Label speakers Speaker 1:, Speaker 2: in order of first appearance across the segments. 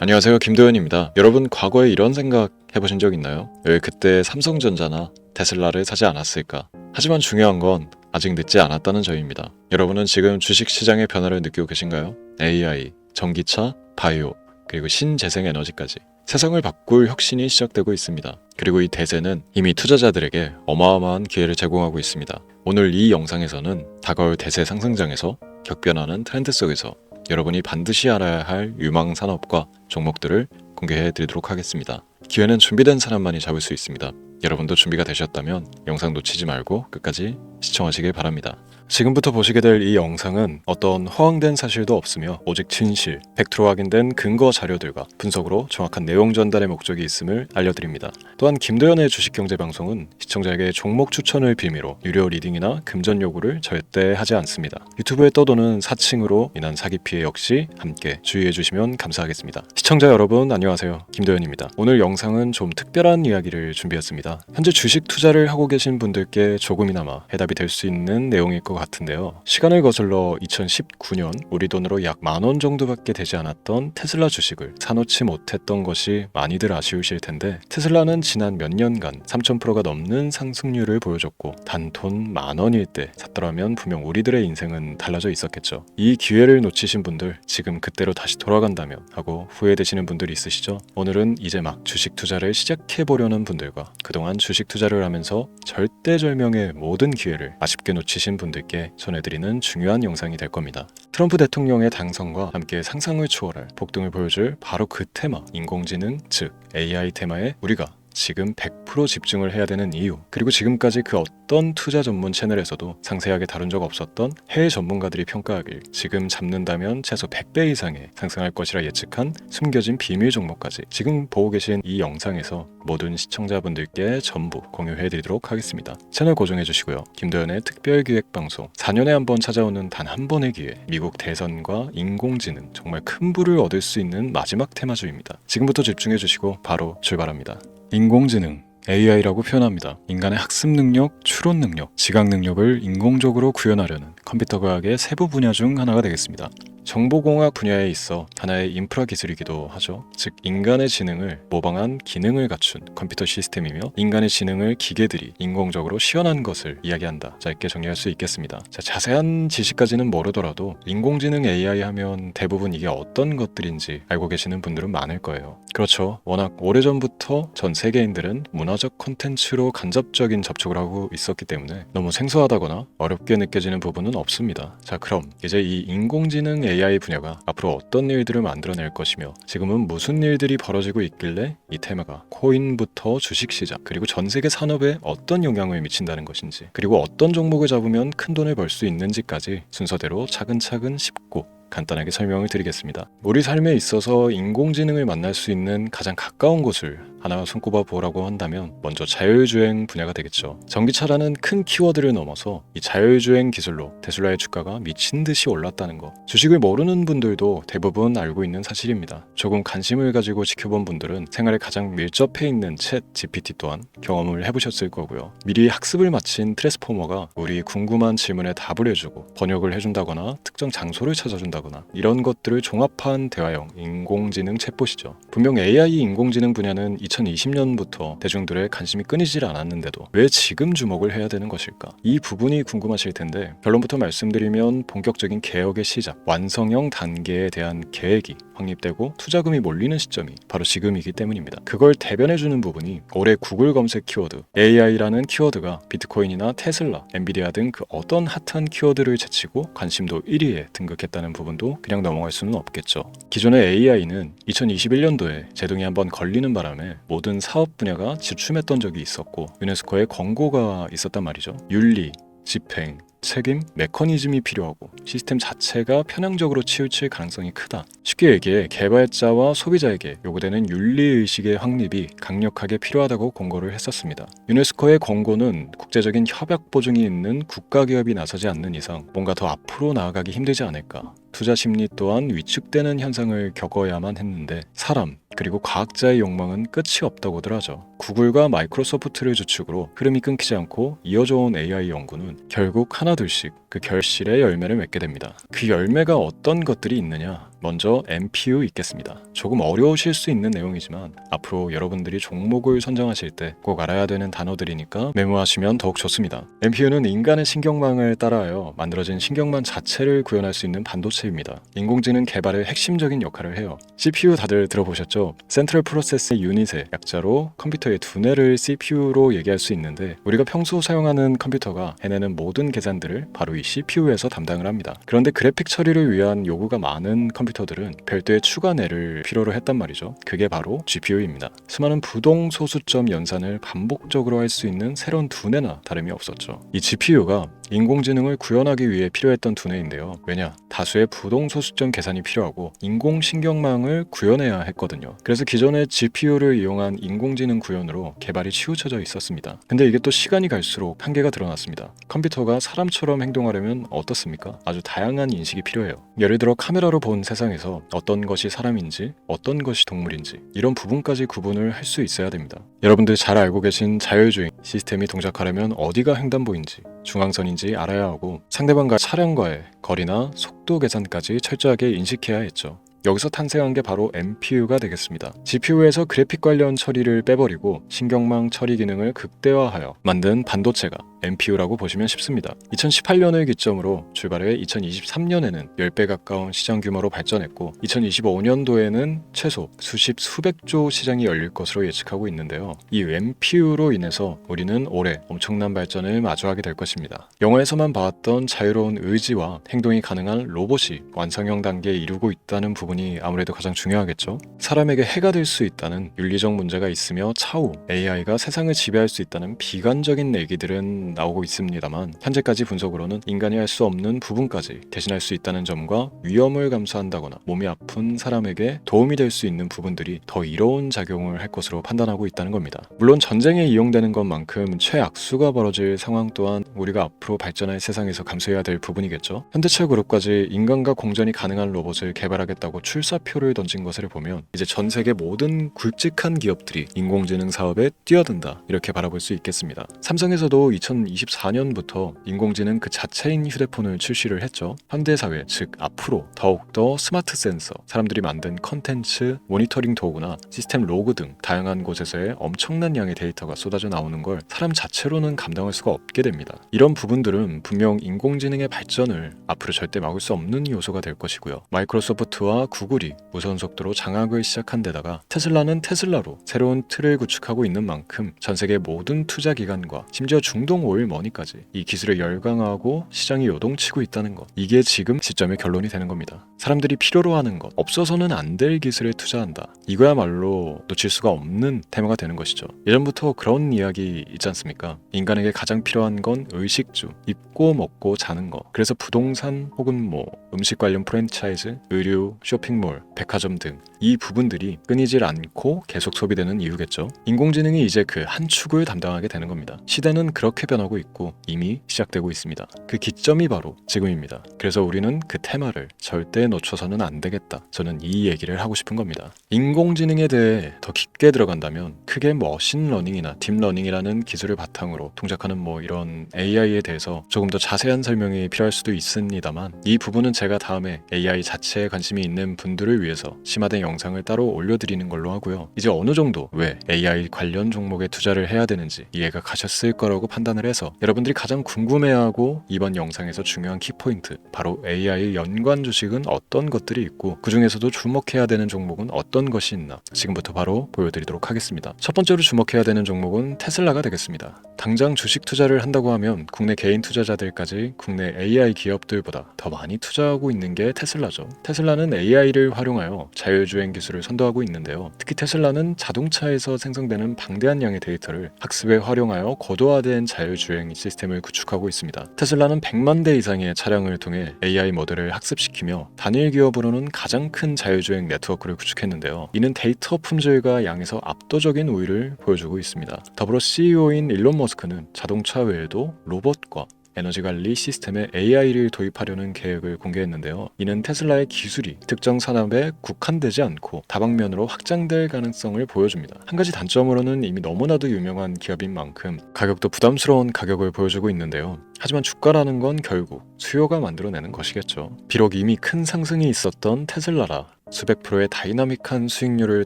Speaker 1: 안녕하세요, 김도현입니다. 여러분, 과거에 이런 생각 해보신 적 있나요? 왜 그때 삼성전자나 테슬라를 사지 않았을까? 하지만 중요한 건 아직 늦지 않았다는 점입니다. 여러분은 지금 주식시장의 변화를 느끼고 계신가요? AI, 전기차, 바이오, 그리고 신재생에너지까지 세상을 바꿀 혁신이 시작되고 있습니다. 그리고 이 대세는 이미 투자자들에게 어마어마한 기회를 제공하고 있습니다. 오늘 이 영상에서는 다가올 대세 상승장에서 격변하는 트렌드 속에서 여러분이 반드시 알아야 할 유망 산업과 종목들을 공개해 드리도록 하겠습니다. 기회는 준비된 사람만이 잡을 수 있습니다. 여러분도 준비가 되셨다면 영상 놓치지 말고 끝까지 시청하시길 바랍니다. 지금부터 보시게 될 이 영상은 어떤 허황된 사실도 없으며 오직 진실, 팩트로 확인된 근거 자료들과 분석으로 정확한 내용 전달의 목적이 있음을 알려드립니다. 또한 김도현의 주식경제 방송은 시청자에게 종목 추천을 빌미로 유료 리딩이나 금전 요구를 절대 하지 않습니다. 유튜브에 떠도는 사칭으로 인한 사기 피해 역시 함께 주의해 주시면 감사하겠습니다. 시청자 여러분 안녕하세요. 김도현입니다. 오늘 영상은 좀 특별한 이야기를 준비했습니다. 현재 주식 투자를 하고 계신 분들께 조금이나마 해답이 될 수 있는 내용일 것 같은데요. 시간을 거슬러 2019년 우리 돈으로 약 10,000원 정도밖에 되지 않았던 테슬라 주식을 사놓지 못했던 것이 많이들 아쉬우실 텐데, 테슬라는 지난 몇 년간 3000%가 넘는 상승률을 보여줬고 단 돈 10,000원일 때 샀더라면 분명 우리들의 인생은 달라져 있었겠죠. 이 기회를 놓치신 분들, 지금 그때로 다시 돌아간다면 하고 후회되시는 분들이 있으시죠? 오늘은 이제 막 주식 투자를 시작해보려는 분들과 그동안 주식 투자를 하면서 절대절명의 모든 기회를 아쉽게 놓치신 분들께 전해드리는 중요한 영상이 될 겁니다. 트럼프 대통령의 당선과 함께 상상을 초월할 폭등을 보여줄 바로 그 테마, 인공지능, 즉 AI 테마에 우리가 지금 100% 집중을 해야 되는 이유, 그리고 지금까지 그 어떤 투자 전문 채널에서도 상세하게 다룬 적 없었던 해외 전문가들이 평가하길 지금 잡는다면 최소 100배 이상의 상승할 것이라 예측한 숨겨진 비밀 종목까지 지금 보고 계신 이 영상에서 모든 시청자분들께 전부 공유해드리도록 하겠습니다. 채널 고정해주시고요. 김도현의 특별기획방송 4년에 한 번 찾아오는 단 한 번의 기회, 미국 대선과 인공지능, 정말 큰 부를 얻을 수 있는 마지막 테마주입니다. 지금부터 집중해주시고 바로 출발합니다. 인공지능, AI라고 표현합니다. 인간의 학습 능력, 추론 능력, 지각 능력을 인공적으로 구현하려는 컴퓨터 과학의 세부 분야 중 하나가 되겠습니다. 정보공학 분야에 있어 하나의 인프라 기술이기도 하죠. 즉 인간의 지능을 모방한 기능을 갖춘 컴퓨터 시스템이며, 인간의 지능을 기계들이 인공적으로 시연한 것을 이야기한다. 짧게 정리할 수 있겠습니다. 자세한 지식까지는 모르더라도 인공지능 AI 하면 대부분 이게 어떤 것들인지 알고 계시는 분들은 많을 거예요. 그렇죠. 워낙 오래전부터 전 세계인들은 문화적 콘텐츠로 간접적인 접촉을 하고 있었기 때문에 너무 생소하다거나 어렵게 느껴지는 부분은 없습니다. 자, 그럼 이제 이 인공지능 AI 분야가 앞으로 어떤 일들을 만들어낼 것이며 지금은 무슨 일들이 벌어지고 있길래 이 테마가 코인부터 주식시장 그리고 전 세계 산업에 어떤 영향을 미친다는 것인지, 그리고 어떤 종목을 잡으면 큰 돈을 벌 수 있는지까지 순서대로 차근차근 쉽고 간단하게 설명을 드리겠습니다. 우리 삶에 있어서 인공지능을 만날 수 있는 가장 가까운 곳을 하나 손꼽아 보라고 한다면 먼저 자율주행 분야가 되겠죠. 전기차라는 큰 키워드를 넘어서 이 자율주행 기술로 테슬라의 주가가 미친 듯이 올랐다는 거, 주식을 모르는 분들도 대부분 알고 있는 사실입니다. 조금 관심을 가지고 지켜본 분들은 생활에 가장 밀접해 있는 챗 GPT 또한 경험을 해보셨을 거고요. 미리 학습을 마친 트랜스포머가 우리 궁금한 질문에 답을 해주고 번역을 해준다거나 특정 장소를 찾아준다거나 이런 것들을 종합한 대화형 인공지능 챗봇이죠. 분명 AI 인공지능 분야는 2020년부터 대중들의 관심이 끊이질 않았는데도 왜 지금 주목을 해야 되는 것일까? 이 부분이 궁금하실 텐데, 결론부터 말씀드리면 본격적인 개혁의 시작, 완성형 단계에 대한 계획이 확립되고 투자금이 몰리는 시점이 바로 지금이기 때문입니다. 그걸 대변해주는 부분이 올해 구글 검색 키워드 AI라는 키워드가 비트코인이나 테슬라, 엔비디아 등 그 어떤 핫한 키워드를 제치고 관심도 1위에 등극했다는 부분도 그냥 넘어갈 수는 없겠죠. 기존의 AI는 2021년도에 제동이 한번 걸리는 바람에 모든 사업 분야가 주춤했던 적이 있었고 유네스코의 권고가 있었단 말이죠. 윤리, 집행, 책임, 메커니즘이 필요하고 시스템 자체가 편향적으로 치우칠 가능성이 크다. 쉽게 얘기해 개발자와 소비자에게 요구되는 윤리의식의 확립이 강력하게 필요하다고 권고를 했었습니다. 유네스코의 권고는 국제적인 협약 보증이 있는 국가기업이 나서지 않는 이상 뭔가 더 앞으로 나아가기 힘들지 않을까. 투자 심리 또한 위축되는 현상을 겪어야만 했는데 사람, 그리고 과학자의 욕망은 끝이 없다고들 하죠. 구글과 마이크로소프트를 주축으로 흐름이 끊기지 않고 이어져 온 AI 연구는 결국 하나둘씩 그 결실의 열매를 맺게 됩니다. 그 열매가 어떤 것들이 있느냐? 먼저 MPU 있겠습니다. 조금 어려우실 수 있는 내용이지만 앞으로 여러분들이 종목을 선정하실 때 꼭 알아야 되는 단어들이니까 메모하시면 더욱 좋습니다. MPU는 인간의 신경망을 따라하여 만들어진 신경망 자체를 구현할 수 있는 반도체입니다. 인공지능 개발의 핵심적인 역할을 해요. CPU 다들 들어보셨죠? 센트럴 프로세스 유닛의 약자로 컴퓨터의 두뇌를 CPU로 얘기할 수 있는데, 우리가 평소 사용하는 컴퓨터가 해내는 모든 계산들을 바로 이 CPU에서 담당을 합니다. 그런데 그래픽 처리를 위한 요구가 많은 컴퓨터들은 별도의 추가 뇌를 필요로 했단 말이죠. 그게 바로 GPU입니다. 수많은 부동 소수점 연산을 반복적으로 할 수 있는 새로운 두뇌나 다름이 없었죠. 이 GPU가 인공지능을 구현하기 위해 필요했던 두뇌인데요. 왜냐? 다수의 부동 소수점 계산이 필요하고 인공신경망을 구현해야 했거든요. 그래서 기존의 GPU를 이용한 인공지능 구현으로 개발이 치우쳐져 있었습니다. 근데 이게 또 시간이 갈수록 한계가 드러났습니다. 컴퓨터가 사람처럼 행동하려면 어떻습니까? 아주 다양한 인식이 필요해요. 예를 들어 카메라로 본 세상에서 어떤 것이 사람인지 어떤 것이 동물인지 이런 부분까지 구분을 할 수 있어야 됩니다. 여러분들 잘 알고 계신 자율주행 시스템이 동작하려면 어디가 횡단보인지 중앙선인지 알아야 하고 상대방과 차량과의 거리나 속도 계산까지 철저하게 인식해야 했죠. 여기서 탄생한 게 바로 MPU가 되겠습니다. GPU에서 그래픽 관련 처리를 빼버리고 신경망 처리 기능을 극대화하여 만든 반도체가 MPU라고 보시면 쉽습니다. 2018년을 기점으로 출발해 2023년에는 10배 가까운 시장 규모로 발전했고 2025년도에는 최소 수백조 시장이 열릴 것으로 예측하고 있는데요. 이 MPU로 인해서 우리는 올해 엄청난 발전을 마주하게 될 것입니다. 영화에서만 봐왔던 자유로운 의지와 행동이 가능한 로봇이 완성형 단계에 이르고 있다는 부분이 아무래도 가장 중요하겠죠. 사람에게 해가 될 수 있다는 윤리적 문제가 있으며 차후 AI가 세상을 지배할 수 있다는 비관적인 얘기들은 나오고 있습니다만, 현재까지 분석으로는 인간이 할 수 없는 부분까지 대신할 수 있다는 점과 위험을 감수한다거나 몸이 아픈 사람에게 도움이 될 수 있는 부분들이 더 이로운 작용을 할 것으로 판단하고 있다는 겁니다. 물론 전쟁에 이용되는 것만큼 최악수가 벌어질 상황 또한 우리가 앞으로 발전할 세상에서 감수해야 될 부분이겠죠. 현대차 그룹까지 인간과 공전이 가능한 로봇을 개발하겠다고 출사표를 던진 것을 보면 이제 전 세계 모든 굵직한 기업들이 인공지능 사업에 뛰어든다, 이렇게 바라볼 수 있겠습니다. 삼성에서도 2024년부터 인공지능 그 자체인 휴대폰을 출시를 했죠. 현대사회, 즉 앞으로 더욱더 스마트 센서, 사람들이 만든 컨텐츠, 모니터링 도구나 시스템 로그 등 다양한 곳에서의 엄청난 양의 데이터가 쏟아져 나오는 걸 사람 자체로는 감당할 수가 없게 됩니다. 이런 부분들은 분명 인공지능의 발전을 앞으로 절대 막을 수 없는 요소가 될 것이고요. 마이크로소프트와 구글이 무선 속도로 장악을 시작한 데다가 테슬라는 테슬라로 새로운 틀을 구축하고 있는 만큼 전 세계 모든 투자 기관과 심지어 중동 오일 머니까지 이 기술을 열광하고 시장이 요동치고 있다는 것, 이게 지금 시점의 결론이 되는 겁니다. 사람들이 필요로 하는 것, 없어서는 안 될 기술에 투자한다, 이거야말로 놓칠 수가 없는 테마가 되는 것이죠. 예전부터 그런 이야기 있지 않습니까? 인간에게 가장 필요한 건 의식주, 입고 먹고 자는 것. 그래서 부동산 혹은 음식 관련 프랜차이즈, 의류, 쇼핑몰, 백화점 등 이 부분들이 끊이질 않고 계속 소비되는 이유겠죠. 인공지능이 이제 그 한 축을 담당하게 되는 겁니다. 시대는 그렇게 변하고 있고 이미 시작되고 있습니다. 그 기점이 바로 지금입니다. 그래서 우리는 그 테마를 절대 놓쳐서는 안 되겠다, 저는 이 얘기를 하고 싶은 겁니다. 인공지능에 대해 더 깊게 들어간다면 크게 머신러닝이나 딥러닝이라는 기술을 바탕으로 동작하는 이런 AI에 대해서 조금 더 자세한 설명이 필요할 수도 있습니다만, 이 부분은 제가 다음에 AI 자체에 관심이 있는 분들을 위해서 심화된 영상을 따로 올려드리는 걸로 하고요. 이제 어느 정도 왜 AI 관련 종목에 투자를 해야 되는지 이해가 가셨을 거라고 판단을 해서 여러분들이 가장 궁금해하고 이번 영상에서 중요한 키포인트, 바로 AI 연관 주식은 어떤 것들이 있고 그 중에서도 주목해야 되는 종목은 어떤 것이 있나 지금부터 바로 보여드리도록 하겠습니다. 첫 번째로 주목해야 되는 종목은 테슬라가 되겠습니다. 당장 주식 투자를 한다고 하면 국내 개인 투자자들까지 국내 AI 기업들보다 더 많이 투자하고 있는 게 테슬라죠. 테슬라는 AI를 활용하여 자율주행 기술을 선도하고 있는데요. 특히 테슬라는 자동차에서 생성되는 방대한 양의 데이터를 학습에 활용하여 고도화된 자율주행 시스템을 구축하고 있습니다. 테슬라는 100만 대 이상의 차량을 통해 AI 모델을 학습시키며 단일 기업으로는 가장 큰 자율주행 네트워크를 구축했는데요. 이는 데이터 품질과 양에서 압도적인 우위를 보여주고 있습니다. 더불어 CEO인 일론 머스크는 자동차 외에도 로봇과 에너지 관리 시스템에 AI를 도입하려는 계획을 공개했는데요. 이는 테슬라의 기술이 특정 산업에 국한되지 않고 다방면으로 확장될 가능성을 보여줍니다. 한 가지 단점으로는 이미 너무나도 유명한 기업인 만큼 가격도 부담스러운 가격을 보여주고 있는데요. 하지만 주가라는 건 결국 수요가 만들어내는 것이겠죠. 비록 이미 큰 상승이 있었던 테슬라라 수백 프로의 다이나믹한 수익률을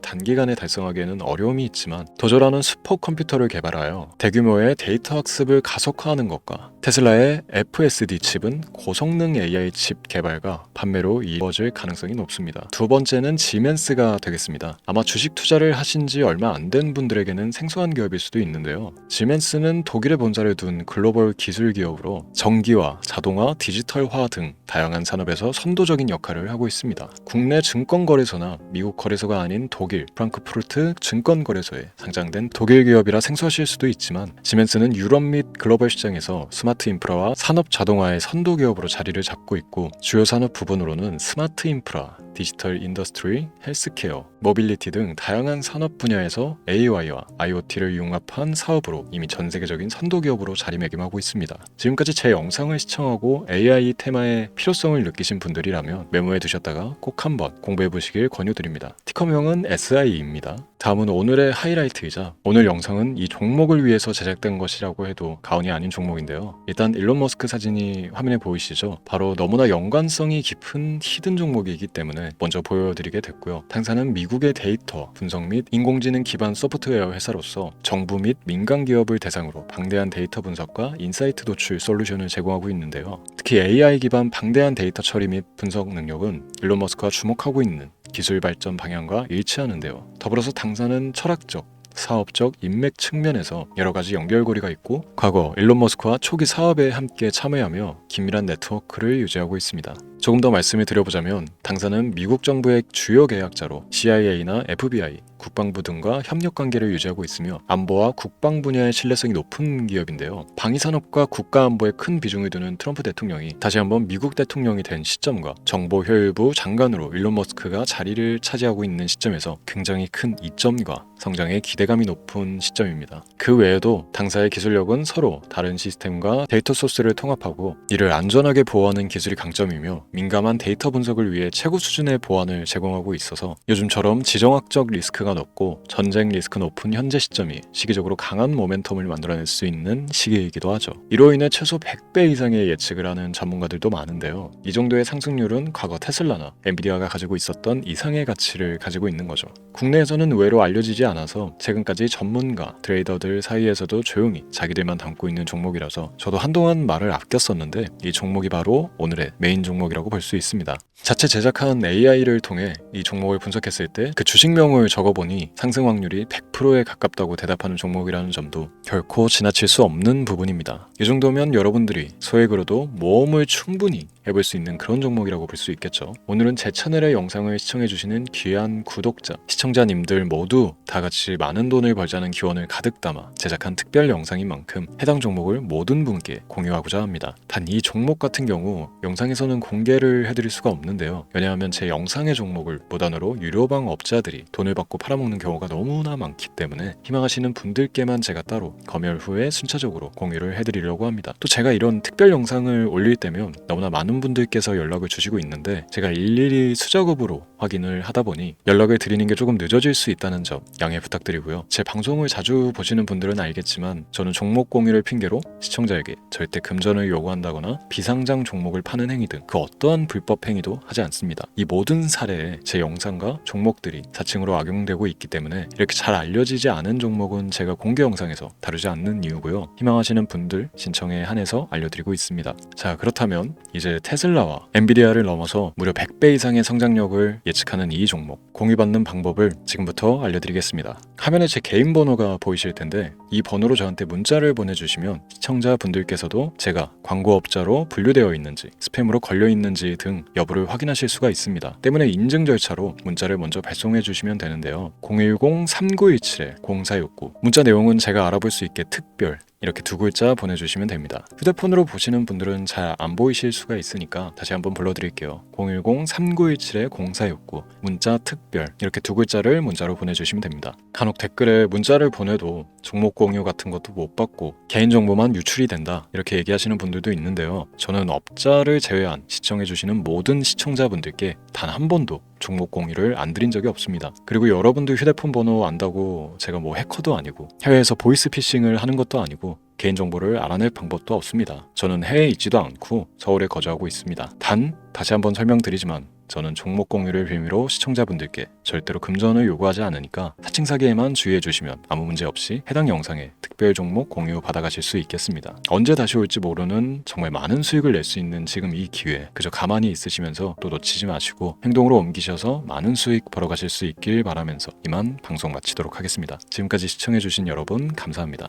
Speaker 1: 단기간에 달성하기에는 어려움이 있지만 도저라는 슈퍼컴퓨터를 개발하여 대규모의 데이터 학습을 가속화하는 것과 테슬라의 FSD 칩은 고성능 AI 칩 개발과 판매로 이루어질 가능성이 높습니다. 두 번째는 지멘스가 되겠습니다. 아마 주식 투자를 하신 지 얼마 안 된 분들에게는 생소한 기업일 수도 있는데요. 지멘스는 독일에 본사를 둔 글로벌 기술 기업으로 전기화, 자동화, 디지털화 등 다양한 산업에서 선도적인 역할을 하고 있습니다. 국내 증권거래소나 미국 거래소가 아닌 독일 프랑크푸르트 증권거래소에 상장된 독일 기업이라 생소하실 수도 있지만 지멘스는 유럽 및 글로벌 시장에서 스마트 인프라와 산업 자동화의 선도 기업으로 자리를 잡고 있고 주요 산업 부분으로는 스마트 인프라, 디지털 인더스트리, 헬스케어, 모빌리티 등 다양한 산업 분야에서 AI와 IoT를 융합한 사업으로 이미 전 세계적인 선도 기업으로 자리매김하고 있습니다. 지금까지 제 영상을 시청하고 AI 테마의 필요성을 느끼신 분들이라면 메모해 두셨다가 꼭 한번 공부해 보시길 권유드립니다. 티커명은 SI입니다. 다음은 오늘의 하이라이트이자 오늘 영상은 이 종목을 위해서 제작된 것이라고 해도 과언이 아닌 종목인데요. 일단 일론 머스크 사진이 화면에 보이시죠? 바로 너무나 연관성이 깊은 히든 종목이기 때문에 먼저 보여드리게 됐고요. 당사는 미국의 데이터 분석 및 인공지능 기반 소프트웨어 회사로서 정부 및 민간 기업을 대상으로 방대한 데이터 분석과 인사이트 도출 솔루션을 제공하고 있는데요. 특히 AI 기반 방대한 데이터 처리 및 분석 능력은 일론 머스크가 주목하고 있는 기술 발전 방향과 일치하는데요. 더불어서 당사는 철학적, 사업적 인맥 측면에서 여러 가지 연결고리가 있고 과거 일론 머스크와 초기 사업에 함께 참여하며 긴밀한 네트워크를 유지하고 있습니다. 조금 더 말씀을 드려보자면 당사는 미국 정부의 주요 계약자로 CIA나 FBI, 국방부 등과 협력관계를 유지하고 있으며 안보와 국방 분야의 신뢰성이 높은 기업인데요. 방위산업과 국가안보에 큰 비중을 두는 트럼프 대통령이 다시 한번 미국 대통령이 된 시점과 정보효율부 장관으로 일론 머스크가 자리를 차지하고 있는 시점에서 굉장히 큰 이점과 성장에 기대감이 높은 시점입니다. 그 외에도 당사의 기술력은 서로 다른 시스템과 데이터 소스를 통합하고 이를 안전하게 보호하는 기술이 강점이며 민감한 데이터 분석을 위해 최고 수준의 보안을 제공하고 있어서 요즘처럼 지정학적 리스크가 높고 전쟁 리스크 높은 현재 시점이 시기적으로 강한 모멘텀을 만들어낼 수 있는 시기이기도 하죠. 이로 인해 최소 100배 이상의 예측을 하는 전문가들도 많은데요. 이 정도의 상승률은 과거 테슬라나 엔비디아가 가지고 있었던 이상의 가치를 가지고 있는 거죠. 국내에서는 의외로 알려지지 않아서 최근까지 전문가, 트레이더들 사이에서도 조용히 자기들만 담고 있는 종목이라서 저도 한동안 말을 아꼈었는데 이 종목이 바로 오늘의 메인 종목이라고 볼 수 있습니다. 자체 제작한 AI를 통해 이 종목을 분석했을 때 그 주식명을 적어보니 상승 확률이 100%에 가깝다고 대답하는 종목이라는 점도 결코 지나칠 수 없는 부분입니다. 이 정도면 여러분들이 소액으로도 모험을 충분히 해볼 수 있는 그런 종목이라고 볼 수 있겠죠. 오늘은 제 채널의 영상을 시청해주시는 귀한 구독자, 시청자님들 모두 다 같이 많은 돈을 벌자는 기원을 가득 담아 제작한 특별 영상인 만큼 해당 종목을 모든 분께 공유하고자 합니다. 단 이 종목 같은 경우 영상에서는 공개를 해드릴 수가 없는데요. 왜냐하면 제 영상의 종목을 무단으로 유료방 업자들이 돈을 받고 팔아먹는 경우가 너무나 많기 때문에 희망하시는 분들께만 제가 따로 검열 후에 순차적으로 공유를 해드리려고 합니다. 또 제가 이런 특별 영상을 올릴 때면 너무나 많은 분들께서 연락을 주시고 있는데 제가 일일이 수작업으로 확인을 하다 보니 연락을 드리는 게 조금 늦어질 수 있다는 점 양해 부탁드리고요. 제 방송을 자주 보시는 분들은 알겠지만 저는 종목 공유를 핑계로 시청자에게 절대 금전을 요구한다거나 비상장 종목을 파는 행위 등 그 어떠한 불법 행위도 하지 않습니다. 이 모든 사례에 제 영상과 종목들이 사칭으로 악용되고 있기 때문에 이렇게 잘 알려지지 않은 종목은 제가 공개 영상에서 다루지 않는 이유고요. 희망하시는 분들 신청에 한해서 알려드리고 있습니다. 자, 그렇다면 이제 테슬라와 엔비디아를 넘어서 무려 100배 이상의 성장력을 예측하는 이 종목 공유받는 방법을 지금부터 알려드리겠습니다. 화면에 제 개인 번호가 보이실 텐데 이 번호로 저한테 문자를 보내주시면 시청자분들께서도 제가 광고업자로 분류되어 있는지 스팸으로 걸려있는지 등 여부를 확인하실 수가 있습니다. 때문에 인증 절차로 문자를 먼저 발송해 주시면 되는데요. 010-3927-0469 문자 내용은 제가 알아볼 수 있게 특별 이렇게 두 글자 보내주시면 됩니다. 휴대폰으로 보시는 분들은 잘 안 보이실 수가 있으니까 다시 한번 불러드릴게요. 010-3927-0469 문자 특별 이렇게 두 글자를 문자로 보내주시면 됩니다. 간혹 댓글에 문자를 보내도 종목 공유 같은 것도 못 받고 개인정보만 유출이 된다 이렇게 얘기하시는 분들도 있는데요. 저는 업자를 제외한 시청해주시는 모든 시청자분들께 단 한 번도 종목 공유를 안 드린 적이 없습니다. 그리고 여러분들 휴대폰 번호 안다고 제가 뭐 해커도 아니고 해외에서 보이스피싱을 하는 것도 아니고 개인정보를 알아낼 방법도 없습니다. 저는 해외에 있지도 않고 서울에 거주하고 있습니다. 단, 다시 한번 설명드리지만 저는 종목 공유를 빌미로 시청자분들께 절대로 금전을 요구하지 않으니까 사칭 사기에만 주의해 주시면 아무 문제 없이 해당 영상에 특별 종목 공유 받아가실 수 있겠습니다. 언제 다시 올지 모르는 정말 많은 수익을 낼 수 있는 지금 이 기회, 그저 가만히 있으시면서 또 놓치지 마시고 행동으로 옮기셔서 많은 수익 벌어가실 수 있길 바라면서 이만 방송 마치도록 하겠습니다. 지금까지 시청해 주신 여러분 감사합니다.